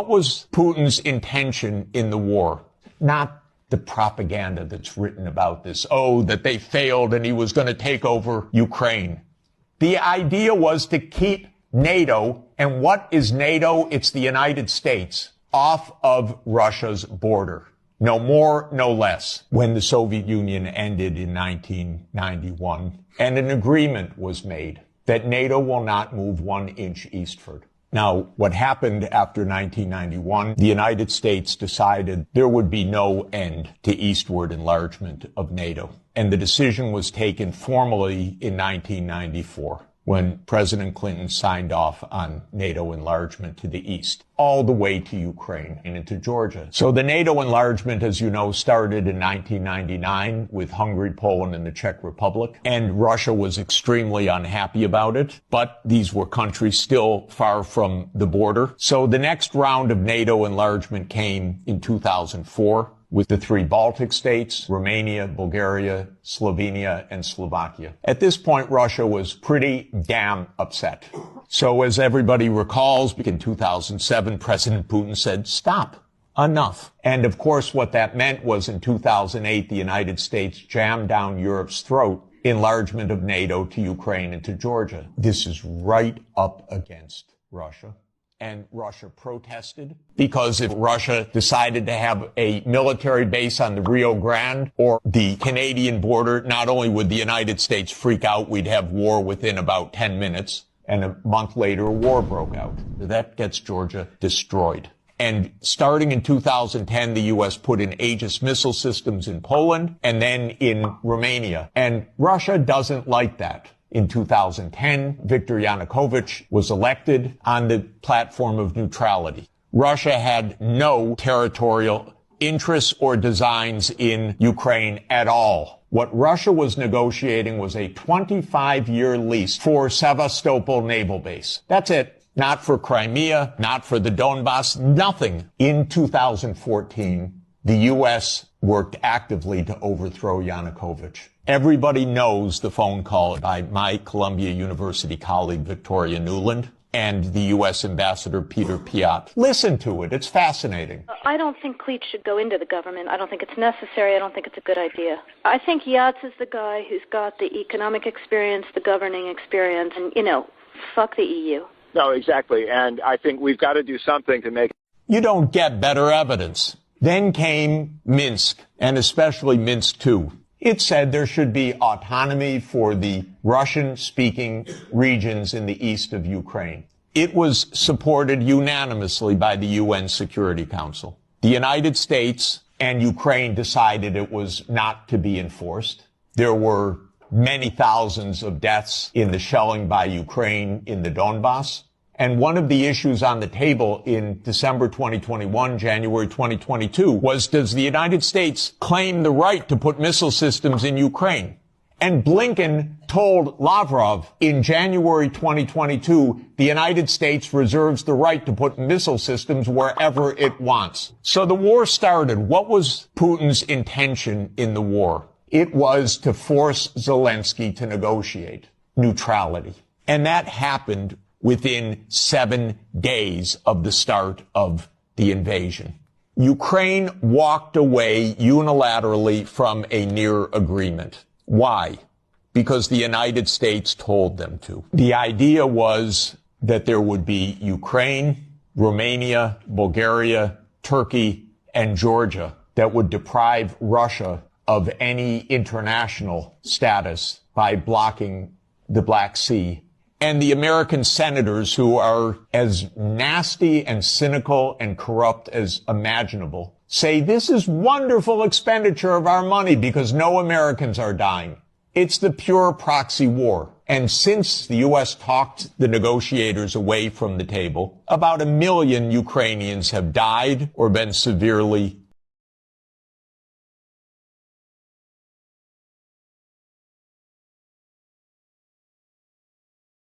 What was Putin's intention in the war? Not the propaganda that's written about this. Oh, that they failed and he was going to take over Ukraine. The idea was to keep NATO, and what is NATO? It's the United States, off of Russia's border. No more, no less. When the Soviet Union ended in 1991, and an agreement was made that NATO will not move 1 inch eastward. Now, what happened after 1991, the United States decided there would be no end to eastward enlargement of NATO. And the decision was taken formally in 1994. When President Clinton signed off on NATO enlargement to the east, all the way to Ukraine and into Georgia. So the NATO enlargement, as you know, started in 1999 with Hungary, Poland, and the Czech Republic. And Russia was extremely unhappy about it. But these were countries still far from the border. So the next round of NATO enlargement came in 2004. With the 3 Baltic states, Romania, Bulgaria, Slovenia, and Slovakia. At this point, Russia was pretty damn upset. So as everybody recalls, in 2007, President Putin said, stop, enough. And of course, what that meant was in 2008, the United States jammed down Europe's throat enlargement of NATO to Ukraine and to Georgia. This is right up against Russia. And Russia protested, because if Russia decided to have a military base on the Rio Grande or the Canadian border, not only would the United States freak out, we'd have war within about 10 minutes, and a month later, a war broke out. That gets Georgia destroyed. And starting in 2010, the U.S. put in Aegis missile systems in Poland and then in Romania. And Russia doesn't like that. In 2010, Viktor Yanukovych was elected on the platform of neutrality. Russia had no territorial interests or designs in Ukraine at all. What Russia was negotiating was a 25-year lease for Sevastopol Naval Base. That's it. Not for Crimea, not for the Donbass, nothing. In 2014, the U.S. worked actively to overthrow Yanukovych. Everybody knows the phone call by my Columbia University colleague, Victoria Nuland, and the U.S. Ambassador Peter Piot. Listen to it. It's fascinating. I don't think Cleach should go into the government. I don't think it's necessary. I don't think it's a good idea. I think Yats is the guy who's got the economic experience, the governing experience, and, fuck the EU. No, exactly. And I think we've got to do something to make... You don't get better evidence. Then came Minsk, and especially Minsk II. It said there should be autonomy for the Russian-speaking regions in the east of Ukraine. It was supported unanimously by the UN Security Council. The United States and Ukraine decided it was not to be enforced. There were many thousands of deaths in the shelling by Ukraine in the Donbass. And one of the issues on the table in December 2021, January 2022, was, does the United States claim the right to put missile systems in Ukraine? And Blinken told Lavrov in January 2022, the United States reserves the right to put missile systems wherever it wants. So the war started. What was Putin's intention in the war? It was to force Zelensky to negotiate neutrality. And that happened within 7 days of the start of the invasion. Ukraine walked away unilaterally from a near agreement. Why? Because the United States told them to. The idea was that there would be Ukraine, Romania, Bulgaria, Turkey, and Georgia that would deprive Russia of any international status by blocking the Black Sea. And the American senators, who are as nasty and cynical and corrupt as imaginable, say this is wonderful expenditure of our money because no Americans are dying. It's the pure proxy war. And since the U.S. talked the negotiators away from the table, about 1 million Ukrainians have died or been severely